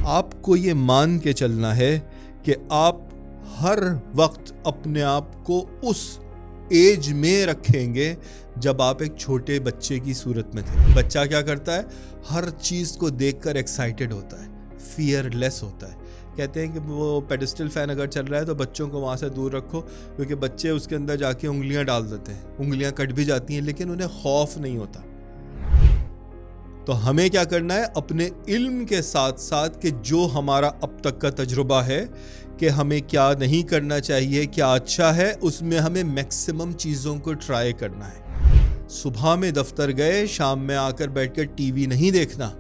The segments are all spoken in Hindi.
आपको ये मान के चलना है कि आप हर वक्त अपने आप को उस एज में रखेंगे जब आप एक छोटे बच्चे की सूरत में थे। बच्चा क्या करता है, हर चीज़ को देखकर एक्साइटेड होता है, फियरलेस होता है। कहते हैं कि वो पेडिस्टल फैन अगर चल रहा है तो बच्चों को वहाँ से दूर रखो, क्योंकि बच्चे उसके अंदर जाके उंगलियां डाल देते हैं, उंगलियां कट भी जाती हैं लेकिन उन्हें खौफ नहीं होता। तो हमें क्या करना है, अपने इल्म के साथ साथ कि जो हमारा अब तक का तजुर्बा है कि हमें क्या नहीं करना चाहिए, क्या अच्छा है, उसमें हमें मैक्सिमम चीज़ों को ट्राई करना है। सुबह में दफ्तर गए, शाम में आकर बैठकर टीवी नहीं देखना।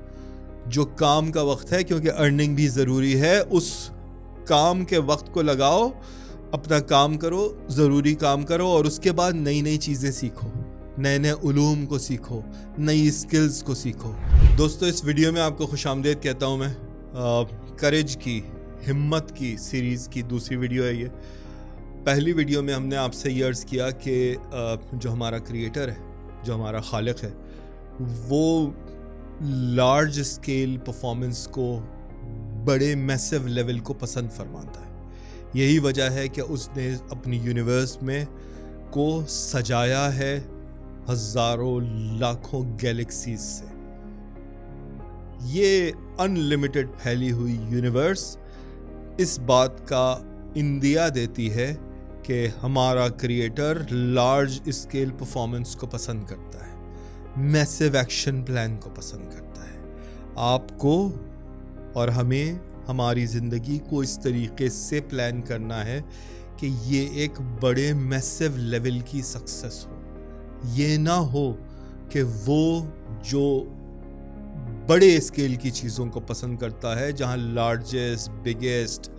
जो काम का वक्त है, क्योंकि अर्निंग भी ज़रूरी है, उस काम के वक्त को लगाओ, अपना काम करो, ज़रूरी काम करो और उसके बाद नई नई चीज़ें सीखो, नए नए उलूम को सीखो, नई स्किल्स को सीखो। दोस्तों, इस वीडियो में आपको खुशामदीद कहता हूँ मैं। करेज की, हिम्मत की सीरीज़ की दूसरी वीडियो है ये। पहली वीडियो में हमने आपसे ये अर्ज़ किया कि जो हमारा क्रिएटर है, जो हमारा खालिक है, वो लार्ज स्केल परफॉर्मेंस को, बड़े मैसिव लेवल को पसंद फरमाता है। यही वजह है कि उसने अपनी यूनिवर्स में को सजाया है हज़ारों लाखों गैलेक्सीज से। ये अनलिमिटेड फैली हुई यूनिवर्स इस बात का इंदिया देती है कि हमारा क्रिएटर लार्ज स्केल परफॉर्मेंस को पसंद करता है, मैसिव एक्शन प्लान को पसंद करता है। आपको और हमें हमारी ज़िंदगी को इस तरीके से प्लान करना है कि ये एक बड़े मैसिव लेवल की सक्सेस हो। ये ना हो कि वो जो बड़े स्केल की चीज़ों को पसंद करता है, जहाँ लार्जेस्ट, बिगेस्ट,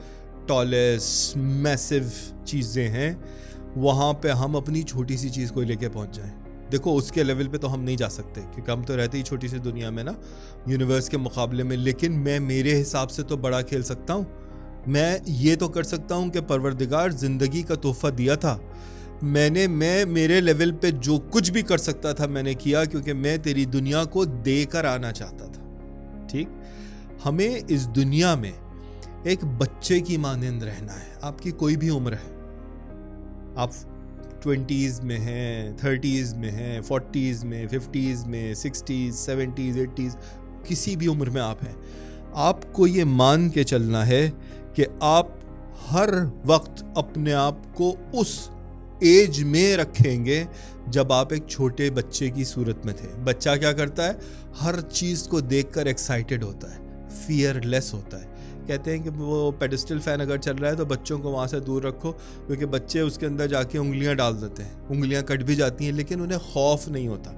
टॉलेस्ट, मैसिव चीज़ें हैं, वहाँ पे हम अपनी छोटी सी चीज़ को लेके पहुँच जाएं। देखो, उसके लेवल पे तो हम नहीं जा सकते, क्योंकि हम तो रहते ही छोटी सी दुनिया में ना, यूनिवर्स के मुकाबले में। लेकिन मैं मेरे हिसाब से तो बड़ा खेल सकता हूँ। मैं ये तो कर सकता हूँ कि परवरदिगार ज़िंदगी का तोहफ़ा दिया था, मैं मेरे लेवल पे जो कुछ भी कर सकता था मैंने किया, क्योंकि मैं तेरी दुनिया को देकर आना चाहता था। ठीक, हमें इस दुनिया में एक बच्चे की मानंद रहना है। आपकी कोई भी उम्र है, आप 20s में हैं, 30s में हैं, 40s में, 50s में, 60s, 70s, 80s, किसी भी उम्र में आप हैं। आपको ये मान के चलना है कि आप हर वक्त अपने आप को उस एज में रखेंगे जब आप एक छोटे बच्चे की सूरत में थे। बच्चा क्या करता है, हर चीज़ को देखकर एक्साइटेड होता है, फियरलेस होता है। कहते हैं कि वो पेडिस्टल फैन अगर चल रहा है तो बच्चों को वहाँ से दूर रखो, क्योंकि बच्चे उसके अंदर जाके उंगलियां डाल देते हैं, उंगलियां कट भी जाती हैं लेकिन उन्हें खौफ नहीं होता।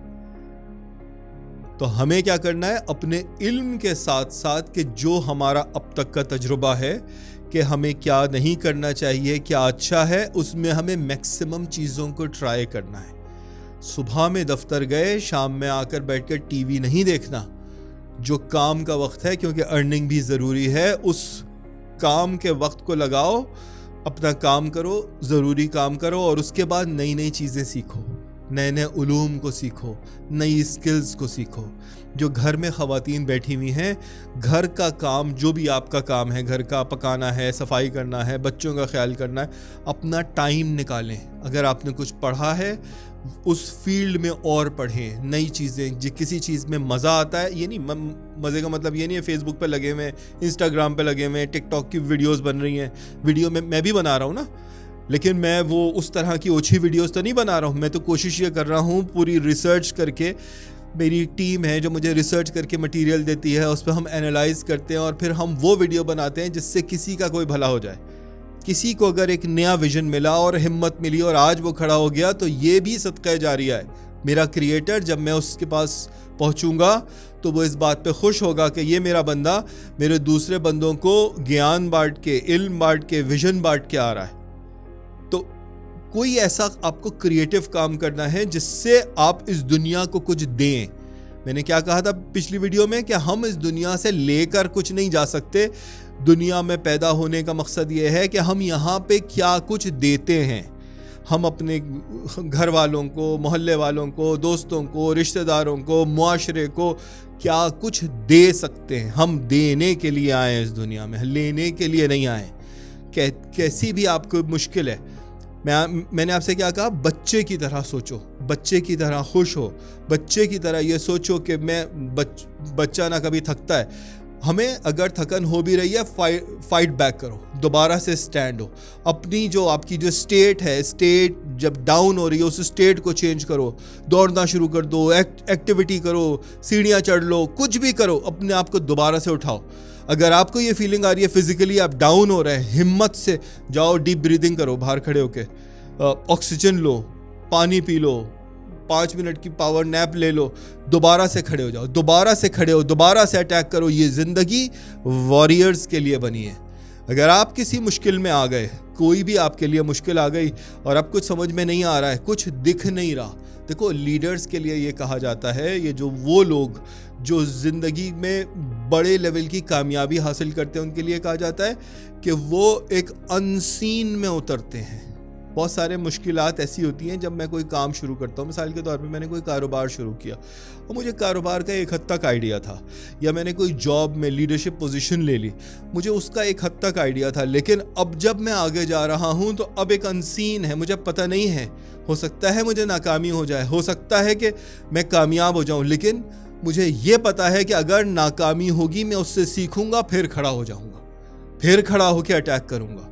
तो हमें क्या करना है, अपने इल्म के साथ साथ कि जो हमारा अब तक का तजुर्बा है कि हमें क्या नहीं करना चाहिए, क्या अच्छा है, उसमें हमें मैक्सिमम चीज़ों को ट्राई करना है। सुबह में दफ्तर गए, शाम में आकर बैठकर टीवी नहीं देखना। जो काम का वक्त है, क्योंकि अर्निंग भी ज़रूरी है, उस काम के वक्त को लगाओ, अपना काम करो, ज़रूरी काम करो और उसके बाद नई नई चीज़ें सीखो, नए नए उलूम को सीखो, नई स्किल्स को सीखो। जो घर में ख़वातीन बैठी हुई हैं, घर का काम, जो भी आपका काम है, घर का पकाना है, सफाई करना है, बच्चों का ख्याल करना है, अपना टाइम निकालें। अगर आपने कुछ पढ़ा है, उस फील्ड में और पढ़ें नई चीज़ें। जो किसी चीज़ में मज़ा आता है, ये नहीं, मज़े का मतलब ये नहीं है फेसबुक पे लगे हुए, इंस्टाग्राम पे लगे हुए, टिकटॉक की वीडियोस बन रही हैं। वीडियो में मैं भी बना रहा हूँ ना, लेकिन मैं वो उस तरह की ओछी वीडियोस तो नहीं बना रहा हूँ। मैं तो कोशिश ये कर रहा हूँ, पूरी रिसर्च करके, मेरी टीम है जो मुझे रिसर्च करके मटेरियल देती है, उस पर हम एनालाइज करते हैं और फिर हम वो वीडियो बनाते हैं जिससे किसी का कोई भला हो जाए। किसी को अगर एक नया विजन मिला और हिम्मत मिली और आज वो खड़ा हो गया, तो ये भी सदका जारिया है। मेरा क्रिएटर, जब मैं उसके पास पहुंचूंगा तो वो इस बात पे खुश होगा कि ये मेरा बंदा मेरे दूसरे बंदों को ज्ञान बांट के, इल्म बांट के, विजन बांट के आ रहा है। तो कोई ऐसा आपको क्रिएटिव काम करना है जिससे आप इस दुनिया को कुछ दें। मैंने क्या कहा था पिछली वीडियो में कि हम इस दुनिया से लेकर कुछ नहीं जा सकते। दुनिया में पैदा होने का मकसद ये है कि हम यहाँ पे क्या कुछ देते हैं। हम अपने घर वालों को, मोहल्ले वालों को, दोस्तों को, रिश्तेदारों को, मुआशरे को क्या कुछ दे सकते हैं। हम देने के लिए आए हैं इस दुनिया में, लेने के लिए नहीं आए। कैसी भी आपको मुश्किल है, मैंने आपसे क्या कहा, बच्चे की तरह सोचो, बच्चे की तरह खुश हो, बच्चे की तरह ये सोचो कि बच्चा ना कभी थकता है। हमें अगर थकन हो भी रही है, फाइट बैक करो, दोबारा से स्टैंड हो। अपनी जो आपकी जो स्टेट है, स्टेट जब डाउन हो रही है, उस स्टेट को चेंज करो, दौड़ना शुरू कर दो, एक्टिविटी करो, सीढ़ियाँ चढ़ लो, कुछ भी करो, अपने आप को दोबारा से उठाओ। अगर आपको ये फीलिंग आ रही है फिजिकली आप डाउन हो रहे हैं, हिम्मत से जाओ, डीप ब्रीदिंग करो, बाहर खड़े होके ऑक्सीजन लो, पानी पी लो, 5 मिनट की पावर नैप ले लो, दोबारा से खड़े हो जाओ, दोबारा से खड़े हो, दोबारा से अटैक करो। ये जिंदगी वॉरियर्स के लिए बनी है। अगर आप किसी मुश्किल में आ गए, कोई भी आपके लिए मुश्किल आ गई और अब कुछ समझ में नहीं आ रहा है, कुछ दिख नहीं रहा, देखो लीडर्स के लिए ये कहा जाता है, ये जो वो लोग जो जिंदगी में बड़े लेवल की कामयाबी हासिल करते हैं, उनके लिए कहा जाता है कि वो एक अनसीन में उतरते हैं। बहुत सारे मुश्किलात ऐसी होती हैं जब मैं कोई काम शुरू करता हूँ। मिसाल के तौर पे मैंने कोई कारोबार शुरू किया और मुझे कारोबार का एक हद तक आइडिया था, या मैंने कोई जॉब में लीडरशिप पोजीशन ले ली, मुझे उसका एक हद तक आइडिया था। लेकिन अब जब मैं आगे जा रहा हूँ तो अब एक अनसीन है, मुझे पता नहीं है, हो सकता है मुझे नाकामी हो जाए, हो सकता है कि मैं कामयाब हो जाऊँ, लेकिन मुझे ये पता है कि अगर नाकामी होगी मैं उससे सीखूंगा, फिर खड़ा हो जाऊँगा, फिर खड़ा होकर अटैक करूँगा,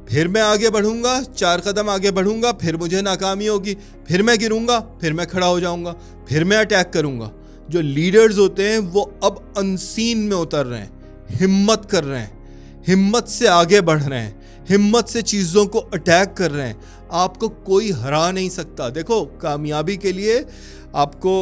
फिर मैं आगे बढ़ूंगा, 4 कदम आगे बढ़ूंगा, फिर मुझे नाकामी होगी, फिर मैं गिरूंगा, फिर मैं खड़ा हो जाऊंगा, फिर मैं अटैक करूंगा। जो लीडर्स होते हैं वो अब अनसीन में उतर रहे हैं, हिम्मत कर रहे हैं, हिम्मत से आगे बढ़ रहे हैं, हिम्मत से चीज़ों को अटैक कर रहे हैं। आपको कोई हरा नहीं सकता। देखो, कामयाबी के लिए आपको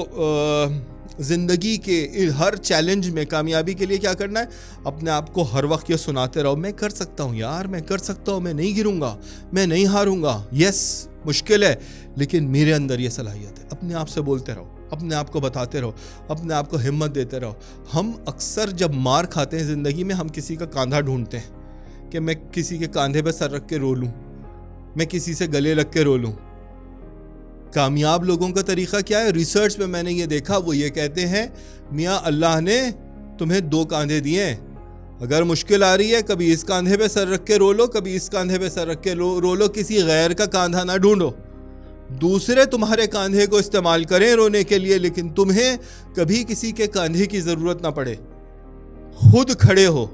ज़िंदगी के हर चैलेंज में कामयाबी के लिए क्या करना है, अपने आप को हर वक्त ये सुनाते रहो, मैं कर सकता हूँ यार, मैं कर सकता हूँ, मैं नहीं गिरूंगा, मैं नहीं हारूंगा। यस, मुश्किल है, लेकिन मेरे अंदर ये सलाहियत है। अपने आप से बोलते रहो, अपने आप को बताते रहो, अपने आप को हिम्मत देते रहो। हम अक्सर जब मार खाते हैं ज़िंदगी में, हम किसी का कंधा ढूंढते हैं कि मैं किसी के कंधे पर सर रख के रो लूँ, मैं किसी से गले लग के रो लूँ। कामयाब लोगों का तरीका क्या है? रिसर्च में मैंने ये देखा, वो ये कहते हैं, मियाँ अल्लाह ने तुम्हें 2 कंधे दिए हैं, अगर मुश्किल आ रही है कभी इस कंधे पे सर रख के रो लो, कभी इस कंधे पे सर रख के रो लो, किसी गैर का कंधा ना ढूंढो। दूसरे तुम्हारे कंधे को इस्तेमाल करें रोने के लिए, लेकिन तुम्हें कभी किसी के कंधे की ज़रूरत ना पड़े। खुद खड़े हो,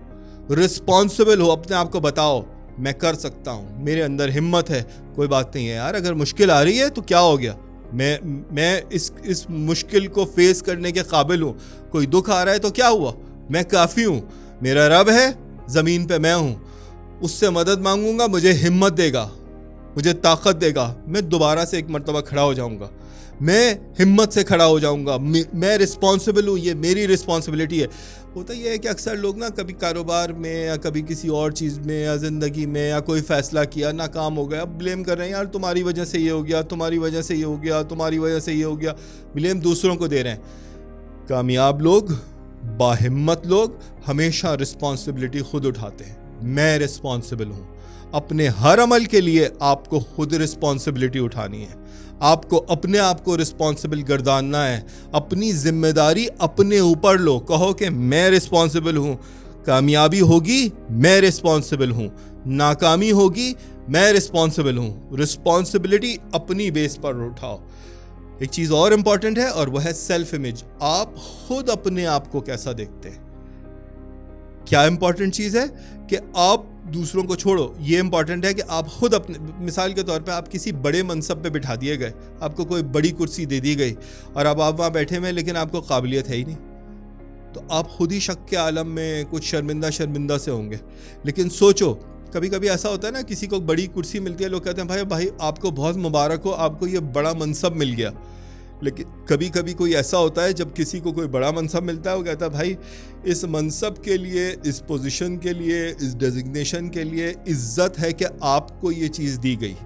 रिस्पॉन्सिबल हो, अपने आप को बताओ मैं कर सकता हूँ, मेरे अंदर हिम्मत है, कोई बात नहीं है यार, अगर मुश्किल आ रही है तो क्या हो गया, मैं इस मुश्किल को फेस करने के काबिल हूँ। कोई दुख आ रहा है तो क्या हुआ, मैं काफ़ी हूँ, मेरा रब है, ज़मीन पे मैं हूँ, उससे मदद मांगूंगा, मुझे हिम्मत देगा, मुझे ताकत देगा, मैं दोबारा से एक मरतबा खड़ा हो जाऊँगा, मैं हिम्मत से खड़ा हो जाऊँगा, मैं रिस्पॉन्सिबल हूँ, ये मेरी रिस्पॉन्सिबिलिटी है। होता यह है कि अक्सर लोग ना कभी कारोबार में या कभी किसी और चीज़ में या ज़िंदगी में या कोई फ़ैसला किया, नाकाम हो गया, अब ब्लेम कर रहे हैं, यार तुम्हारी वजह से ये हो गया, तुम्हारी वजह से ये हो गया, तुम्हारी वजह से ये हो गया, ब्लेम दूसरों को दे रहे हैं। कामयाब लोग, बाहिम्मत लोग हमेशा रिस्पॉन्सिबिलिटी खुद उठाते हैं। मैं रिस्पॉन्सिबल हूँ, अपने हर अमल के लिए आपको खुद रिस्पॉन्सिबिलिटी उठानी है, आपको अपने आप को रिस्पॉन्सिबल गर्दानना है, अपनी जिम्मेदारी अपने ऊपर लो, कहो कि मैं रिस्पॉन्सिबल हूँ, कामयाबी होगी मैं रिस्पॉन्सिबल हूँ, नाकामी होगी मैं रिस्पॉन्सिबल हूँ। रिस्पॉन्सिबिलिटी अपनी बेस पर उठाओ। एक चीज़ और इम्पॉर्टेंट है और वह है सेल्फ इमेज। आप खुद अपने आप को कैसा देखते हैं, क्या इंपॉर्टेंट चीज़ है कि आप दूसरों को छोड़ो, ये इंपॉर्टेंट है कि आप खुद अपने, मिसाल के तौर पे आप किसी बड़े मनसब पे बिठा दिए गए, आपको कोई बड़ी कुर्सी दे दी गई और अब आप वहाँ बैठे हुए, लेकिन आपको काबिलियत है ही नहीं, तो आप खुद ही शक के आलम में कुछ शर्मिंदा से होंगे। लेकिन सोचो, कभी कभी ऐसा होता है ना, किसी को बड़ी कुर्सी मिलती है, लोग कहते हैं भाई आपको बहुत मुबारक हो, आपको ये बड़ा मनसब मिल गया। लेकिन कभी कभी कोई ऐसा होता है जब किसी को कोई बड़ा मनसब मिलता है, वो कहता है भाई इस मनसब के लिए, इस पोजीशन के लिए, इस डेजिग्नेशन के लिए इज्जत है कि आपको ये चीज़ दी गई,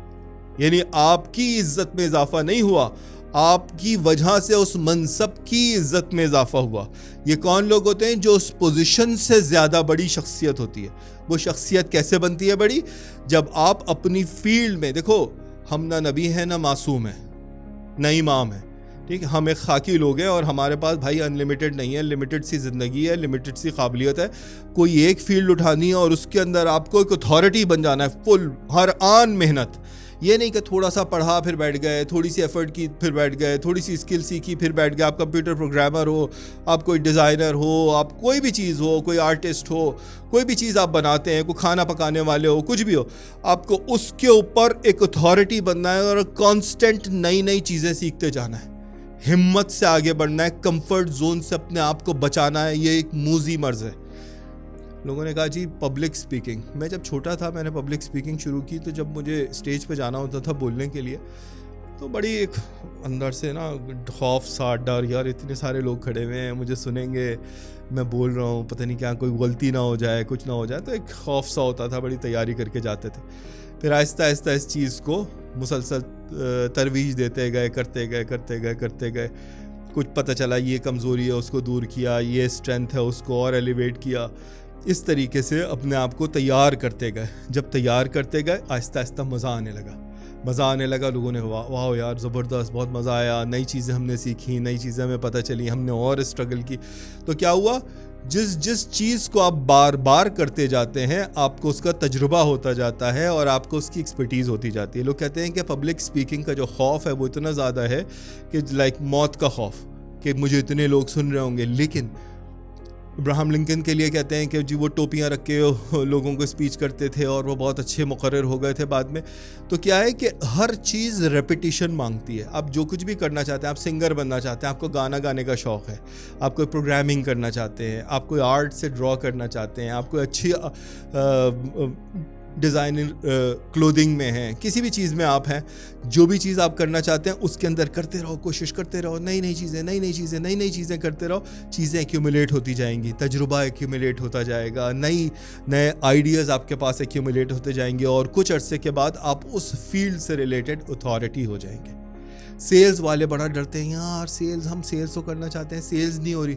यानी आपकी इज्जत में इजाफा नहीं हुआ, आपकी वजह से उस मनसब की इज्जत में इजाफा हुआ। ये कौन लोग होते हैं? जो उस पोजीशन से ज़्यादा बड़ी शख्सियत होती है। वो शख्सियत कैसे बनती है बड़ी? जब आप अपनी फील्ड में, देखो हम ना नबी हैं ना मासूम हैं ना इमाम है, ठीक है। हम एक खाकी लोग हैं और हमारे पास भाई अनलिमिटेड नहीं है, लिमिटेड सी ज़िंदगी है, लिमिटेड सी काबिलियत है। कोई एक फील्ड उठानी है और उसके अंदर आपको एक अथॉरिटी बन जाना है, फुल हर आन मेहनत। ये नहीं कि थोड़ा सा पढ़ा फिर बैठ गए, थोड़ी सी एफर्ट की फिर बैठ गए, थोड़ी सी स्किल सीखी फिर बैठ गए। आप कंप्यूटर प्रोग्रामर हो, आप कोई डिज़ाइनर हो, आप कोई भी चीज़ हो, कोई आर्टिस्ट हो, कोई भी चीज़ आप बनाते हैं, कोई खाना पकाने वाले हो, कुछ भी हो, आपको उसके ऊपर एक अथॉरिटी बनना है और कांस्टेंट नई नई चीज़ें सीखते जाना है, हिम्मत से आगे बढ़ना है, कंफर्ट जोन से अपने आप को बचाना है। ये एक मूजी मर्ज है। लोगों ने कहा जी पब्लिक स्पीकिंग। मैं जब छोटा था मैंने पब्लिक स्पीकिंग शुरू की, तो जब मुझे स्टेज पे जाना होता था बोलने के लिए, तो बड़ी एक अंदर से ना खौफ सा, डर, यार इतने सारे लोग खड़े हुए हैं, मुझे सुनेंगे, मैं बोल रहा हूँ, पता नहीं क्या कोई गलती ना हो जाए, कुछ ना हो जाए, तो एक खौफ सा होता था। बड़ी तैयारी करके जाते थे। फिर आहिस्ता आहिस्ता इस चीज़ को मुसलसल तरवीज देते गए, करते गए। कुछ पता चला ये कमज़ोरी है, उसको दूर किया, ये स्ट्रेंथ है, उसको और एलिवेट किया। इस तरीके से अपने आप को तैयार करते गए। जब तैयार करते गए आहिस्ता आहिस्ता मज़ा आने लगा। लोगों ने वाह यार ज़बरदस्त, बहुत मज़ा आया, नई चीज़ें हमने सीखी, नई चीज़ें हमें पता चली, हमने और स्ट्रगल की। तो क्या हुआ, जिस चीज़ को आप बार बार करते जाते हैं आपको उसका तजुर्बा होता जाता है और आपको उसकी एक्सपर्टीज़ होती जाती है। लोग कहते हैं कि पब्लिक स्पीकिंग का जो खौफ है वो इतना ज़्यादा है कि लाइक मौत का खौफ, कि मुझे इतने लोग सुन रहे होंगे। लेकिन अब्राहम लिंकन के लिए कहते हैं कि जी वो टोपियाँ रख के लोगों को स्पीच करते थे और वो बहुत अच्छे मुकर्रर हो गए थे बाद में। तो क्या है कि हर चीज़ रेपिटिशन मांगती है। आप जो कुछ भी करना चाहते हैं, आप सिंगर बनना चाहते हैं, आपको गाना गाने का शौक़ है, आप कोई प्रोग्रामिंग करना चाहते हैं, आप कोई आर्ट से ड्रॉ करना चाहते हैं, आप कोई अच्छी डिज़ाइनर क्लोथिंग में हैं, किसी भी चीज़ में आप हैं, जो भी चीज़ आप करना चाहते हैं उसके अंदर करते रहो, कोशिश करते रहो, नई नई चीज़ें करते रहो। चीज़ें एक्यूमुलेट होती जाएंगी, तजुर्बा एक्यूमुलेट होता जाएगा, नए आइडियाज़ आपके पास एक्यूमुलेट होते जाएंगे और कुछ अरसे के बाद आप उस फील्ड से रिलेटेड अथॉरिटी हो जाएंगे। सेल्स वाले बड़ा डरते हैं, यार हम सेल्स तो करना चाहते हैं, सेल्स नहीं हो रही।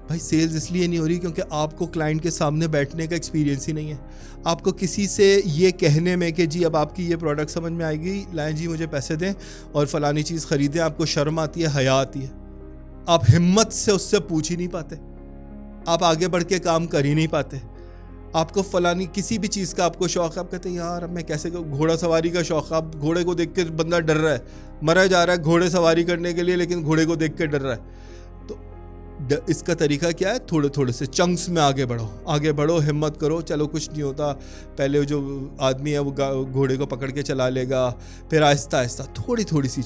भाई सेल्स इसलिए नहीं हो रही क्योंकि आपको क्लाइंट के सामने बैठने का एक्सपीरियंस ही नहीं है। आपको किसी से ये कहने में कि जी अब आपकी ये प्रोडक्ट समझ में आएगी, लाएं जी मुझे पैसे दें और फलानी चीज़ ख़रीदें, आपको शर्म आती है, हया आती है। आप हिम्मत से उससे पूछ ही नहीं पाते, आप आगे बढ़ के काम कर ही नहीं पाते। आपको फलानी किसी भी चीज़ का आपको शौक़ है, आप कहते हैं यार अब मैं कैसे, घोड़ा सवारी का शौक़, आप घोड़े को देख के बंदा डर रहा है, मरा जा रहा है घोड़े सवारी करने के लिए, लेकिन घोड़े को देख के डर रहा है। तो इसका तरीका क्या है, थोड़े थोड़े से चंक्स में आगे बढ़ो, हिम्मत करो, चलो कुछ नहीं होता। पहले जो आदमी है वो घोड़े को पकड़ के चला लेगा, फिर आहिस्ता आहिस्ता थोड़ी सी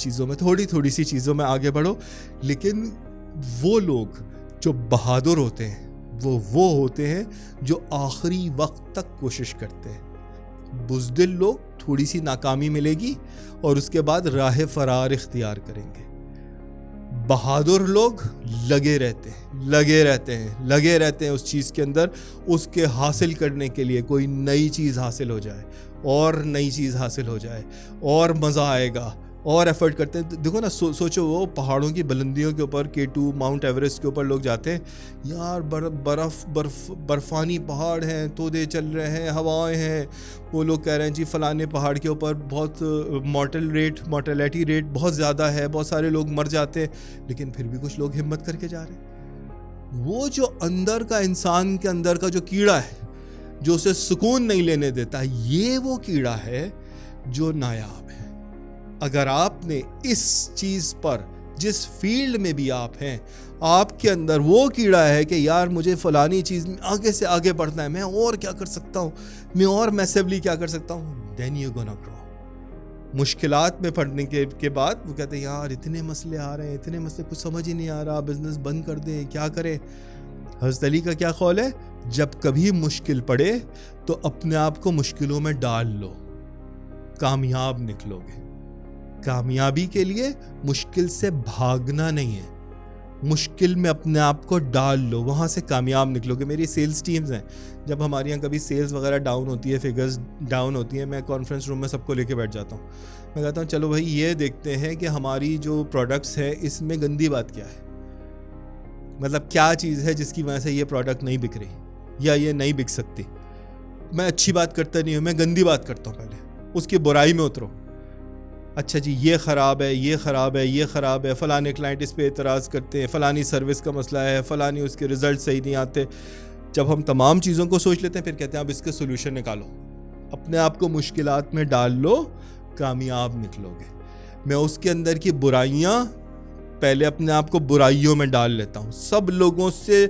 चीज़ों में आगे बढ़ो। लेकिन वो लोग जो बहादुर होते हैं वो होते हैं जो आखिरी वक्त तक कोशिश करते हैं। बुज़दिल लोग थोड़ी सी नाकामी मिलेगी और उसके बाद राह फरार इख्तियार करेंगे। बहादुर लोग लगे रहते हैं उस चीज़ के अंदर, उसके हासिल करने के लिए। कोई नई चीज़ हासिल हो जाए और मज़ा आएगा और एफर्ट करते हैं। देखो ना, सोचो वो पहाड़ों की बुलंदियों के ऊपर, K2 माउंट एवरेस्ट के ऊपर लोग जाते हैं, यार बर्फ़ानी पहाड़ हैं, तोदे चल रहे हैं, हवाएं हैं, वो लोग कह रहे हैं जी फलाने पहाड़ के ऊपर बहुत मोर्टेलिटी रेट बहुत ज़्यादा है, बहुत सारे लोग मर जाते हैं, लेकिन फिर भी कुछ लोग हिम्मत करके जा रहे हैं। वो जो अंदर का, इंसान के अंदर का जो कीड़ा है जो उसे सुकून नहीं लेने देता, ये वो कीड़ा है जो नायाब है। अगर आपने इस चीज़ पर, जिस फील्ड में भी आप हैं, आपके अंदर वो कीड़ा है कि यार मुझे फलानी चीज़ में आगे से आगे बढ़ना है, मैं और क्या कर सकता हूँ, मैं और मैसिवली क्या कर सकता हूँ, देन यू गोना ग्रो। मुश्किलात में पड़ने के बाद वो कहते हैं यार इतने मसले आ रहे हैं, इतने मसले, कुछ समझ ही नहीं आ रहा, बिजनेस बंद कर दें, क्या करें। हज़रत अली का क्या कौल है, जब कभी मुश्किल पड़े तो अपने आप को मुश्किलों में डाल लो, कामयाब निकलोगे। कामयाबी के लिए मुश्किल से भागना नहीं है, मुश्किल में अपने आप को डाल लो, वहाँ से कामयाब निकलोगे। मेरी सेल्स टीम्स हैं, जब हमारे यहाँ कभी सेल्स वगैरह डाउन होती है, फिगर्स डाउन होती हैं, मैं कॉन्फ्रेंस रूम में सबको लेके बैठ जाता हूँ। मैं कहता हूँ चलो भाई ये देखते हैं कि हमारी जो प्रोडक्ट्स है इसमें गंदी बात क्या है, मतलब क्या चीज़ है जिसकी वजह से ये प्रोडक्ट नहीं बिक रही या ये नहीं बिक सकती। मैं अच्छी बात करता नहीं हूँ, मैं गंदी बात करता हूँ, पहले उसकी बुराई में उतरो। अच्छा जी ये ख़राब है, ये ख़राब है, ये ख़राब है, फ़लाने क्लाइंट इस पे एतराज़ करते हैं, फ़लानी सर्विस का मसला है, फ़लानी उसके रिज़ल्ट सही नहीं आते। जब हम तमाम चीज़ों को सोच लेते हैं फिर कहते हैं अब इसके सोल्यूशन निकालो, अपने आप को मुश्किलात में डाल लो, कामयाब निकलोगे। मैं उसके अंदर की बुराइयाँ पहले अपने आप को बुराइयों में डाल लेता हूँ, सब लोगों से,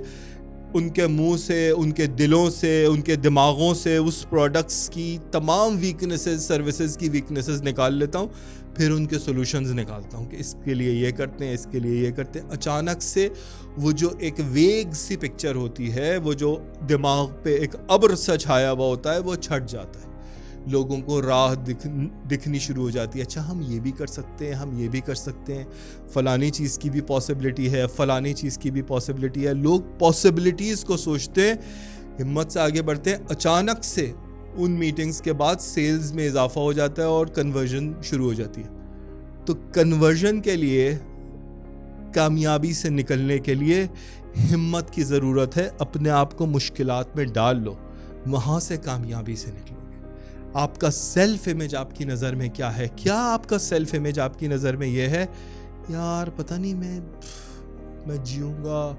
उनके मुंह से, उनके दिलों से, उनके दिमागों से उस प्रोडक्ट्स की तमाम वीकनेसेस, सर्विसेज की वीकनेसेस निकाल लेता हूँ, फिर उनके सॉल्यूशंस निकालता हूँ कि इसके लिए ये करते हैं, इसके लिए ये करते हैं। अचानक से वो जो एक वेग सी पिक्चर होती है, वो जो दिमाग पे एक अब्र सा छाया हुआ होता है, वो छट जाता है, लोगों को राह दिखनी शुरू हो जाती है। अच्छा हम ये भी कर सकते हैं, हम ये भी कर सकते हैं, फ़लानी चीज़ की भी पॉसिबिलिटी है, फ़लानी चीज़ की भी पॉसिबिलिटी है। लोग पॉसिबिलिटीज़ को सोचते हैं, हिम्मत से आगे बढ़ते हैं। अचानक से उन मीटिंग्स के बाद सेल्स में इजाफा हो जाता है और कन्वर्जन शुरू हो जाती है। तो कन्वर्जन के लिए, कामयाबी से निकलने के लिए हिम्मत की ज़रूरत है। अपने आप को मुश्किलात में डाल लो, वहाँ से कामयाबी से निकलोगे। आपका सेल्फ इमेज आपकी नज़र में क्या है? क्या आपका सेल्फ इमेज आपकी नज़र में ये है, यार पता नहीं मैं जीऊँगा,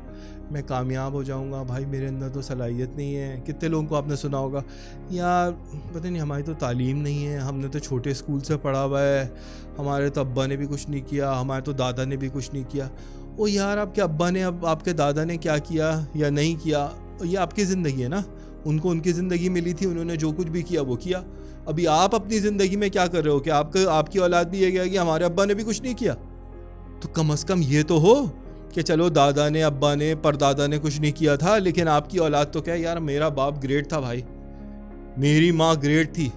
मैं कामयाब हो जाऊँगा, भाई मेरे अंदर तो सलाहियत नहीं है। कितने लोगों को आपने सुना होगा, यार पता नहीं हमारी तो तालीम नहीं है, हमने तो छोटे स्कूल से पढ़ा हुआ है, हमारे तो अब्बा ने भी कुछ नहीं किया, हमारे तो दादा ने भी कुछ नहीं किया। ओ यार आपके अब्बा ने, अब आपके दादा ने क्या किया या नहीं किया, ये आपकी ज़िंदगी है ना, उनको उनकी ज़िंदगी मिली थी, उन्होंने जो कुछ भी किया वो किया। अभी आप अपनी ज़िंदगी में क्या कर रहे हो कि आपकी औलाद भी ये कहेगी कि हमारे अब्बा ने भी कुछ नहीं किया? तो कम से कम ये तो हो कि चलो दादा ने, अब्बा ने, परदादा ने कुछ नहीं किया था, लेकिन आपकी औलाद तो क्या, यार मेरा बाप ग्रेट था भाई, मेरी माँ ग्रेट थी,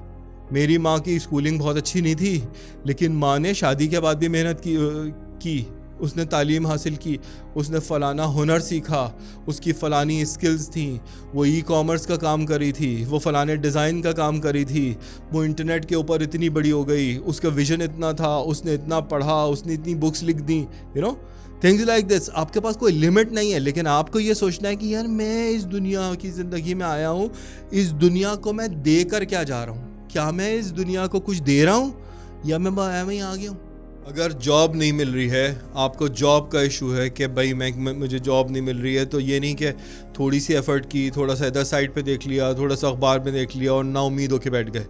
मेरी माँ की स्कूलिंग बहुत अच्छी नहीं थी, लेकिन माँ ने शादी के बाद भी मेहनत की, उसने तालीम हासिल की, उसने फ़लाना हुनर सीखा, उसकी फ़लानी स्किल्स थी, वो ई-कॉमर्स का काम करी थी, वो फ़लाने डिज़ाइन का काम करी थी, वो इंटरनेट के ऊपर इतनी बड़ी हो गई, उसका विजन इतना था, उसने इतना पढ़ा, उसने इतनी बुक्स लिख दी, you know things like this. आपके पास कोई लिमिट नहीं है, लेकिन आपको ये सोचना है कि यार मैं इस दुनिया की ज़िंदगी में आया हूँ, इस दुनिया को मैं दे कर क्या जा रहा हूँ? क्या मैं इस दुनिया को कुछ दे रहा हूँ या मैं वहीं आ गया हूँ? अगर जॉब नहीं मिल रही है, आपको जॉब का इशू है कि भाई मुझे जॉब नहीं मिल रही है, तो ये नहीं कि थोड़ी सी एफर्ट की, थोड़ा सा इधर साइड पे देख लिया, थोड़ा सा अखबार में देख लिया और ना उम्मीद होके बैठ गए।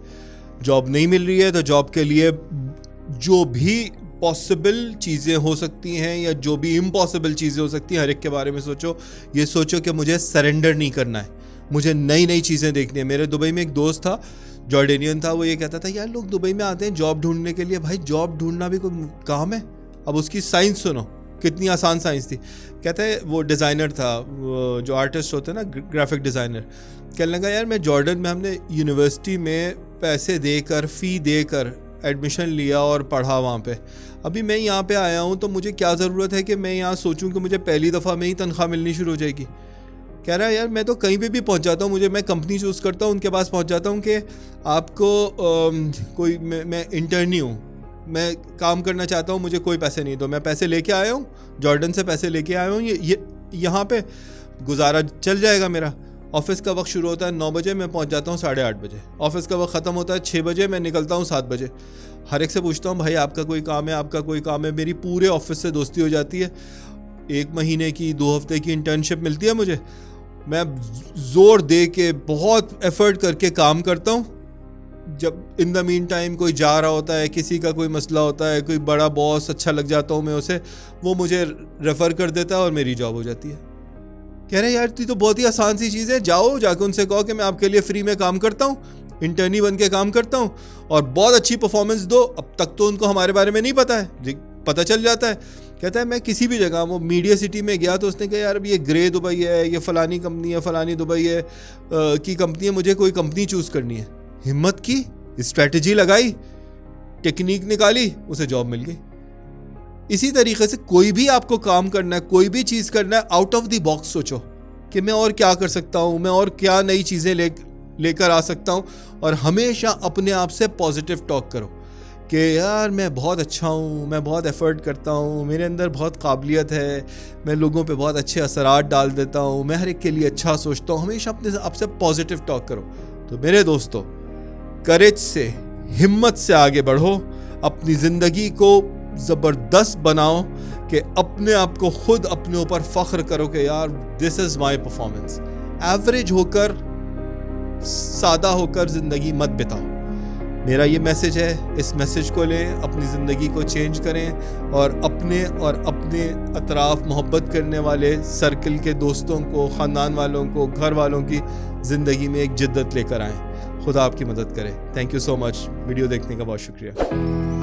जॉब नहीं मिल रही है तो जॉब के लिए जो भी पॉसिबल चीज़ें हो सकती हैं या जो भी इम्पॉसिबल चीज़ें हो सकती हैं, हर एक के बारे में सोचो। ये सोचो कि मुझे सरेंडर नहीं करना है, मुझे नई नई चीज़ें देखनी है। मेरे दुबई में एक दोस्त था, जॉर्डेनियन था, वो ये कहता था यार लोग दुबई में आते हैं जॉब ढूंढने के लिए, भाई जॉब ढूंढना भी कोई काम है? अब उसकी साइंस सुनो, कितनी आसान साइंस थी। कहते हैं वो डिज़ाइनर था, जो आर्टिस्ट होते हैं ना, ग्राफिक डिज़ाइनर, कहने लगा यार मैं जॉर्डन में, हमने यूनिवर्सिटी में पैसे देकर, फ़ी देकर एडमिशन लिया और पढ़ा वहाँ पे। अभी मैं यहाँ पे आया हूँ तो मुझे क्या ज़रूरत है कि मैं यहाँ सोचूं कि मुझे पहली दफ़ा में ही तनख्वाह मिलनी शुरू हो जाएगी। कह रहा है यार मैं तो कहीं पे भी पहुँच जाता हूँ, मैं कंपनी चूज़ करता हूँ, उनके पास पहुँच जाता हूँ कि आपको मैं इंटर्नी हूँ, मैं काम करना चाहता हूँ, मुझे कोई पैसे नहीं दो, मैं पैसे लेके आया हूँ, जॉर्डन से पैसे लेके आया हूँ, ये यहाँ पे गुजारा चल जाएगा मेरा। ऑफिस का वक्त शुरू होता है 9 बजे, मैं पहुंच जाता हूँ 8:30 बजे। ऑफिस का वक्त ख़त्म होता है 6 बजे, मैं निकलता हूँ 7 बजे। हर एक से पूछता हूँ भाई आपका कोई काम है, आपका कोई काम है। मेरी पूरे ऑफिस से दोस्ती हो जाती है। 1 महीने की, 2 हफ्ते की इंटर्नशिप मिलती है मुझे। मैं ज़ोर दे के, बहुत एफर्ट करके काम करता हूँ। जब इन द मीन टाइम कोई जा रहा होता है, किसी का कोई मसला होता है, कोई बड़ा बॉस अच्छा लग जाता हूँ मैं उसे, वो मुझे रेफ़र कर देता है और मेरी जॉब हो जाती है। कह रहे यार तो बहुत ही आसान सी चीज़ है, जाओ जाके उनसे कहो कि मैं आपके लिए फ्री में काम करता हूँ, इंटर्नी बन के काम करता हूँ और बहुत अच्छी परफॉर्मेंस दो। अब तक तो उनको हमारे बारे में नहीं पता है, पता चल जाता है। कहता है मैं किसी भी जगह, वो मीडिया सिटी में गया तो उसने कहा यार अब ये ग्रे दुबई है, ये फ़लानी कंपनी है, फ़लानी दुबई है की कंपनी है, मुझे कोई कंपनी चूज़ करनी है। हिम्मत की, स्ट्रैटेजी लगाई, टेक्निक निकाली, उसे जॉब मिल गई। इसी तरीके से कोई भी आपको काम करना है, कोई भी चीज़ करना है, आउट ऑफ द बॉक्स सोचो कि मैं और क्या कर सकता हूँ, मैं और क्या नई चीज़ें लेकर आ सकता हूँ। और हमेशा अपने आप से पॉजिटिव टॉक करो कि यार मैं बहुत अच्छा हूँ, मैं बहुत एफर्ट करता हूँ, मेरे अंदर बहुत काबिलियत है, मैं लोगों पे बहुत अच्छे असरात डाल देता हूँ, मैं हर एक के लिए अच्छा सोचता हूँ। हमेशा अपने आप से पॉजिटिव टॉक करो। तो मेरे दोस्तों, करेज से, हिम्मत से आगे बढ़ो। अपनी ज़िंदगी को ज़बरदस्त बनाओ कि अपने आप को खुद अपने ऊपर फ़ख्र करो कि यार this is my performance. Average होकर, सादा होकर ज़िंदगी मत बिताओ। मेरा ये मैसेज है, इस मैसेज को लें, अपनी ज़िंदगी को चेंज करें और अपने अतराफ़ मोहब्बत करने वाले सर्कल के दोस्तों को, ख़ानदान वालों को, घर वालों की ज़िंदगी में एक जिद्दत लेकर आएँ। खुदा आपकी मदद करे। Thank you so much. Video देखने का बहुत शुक्रिया।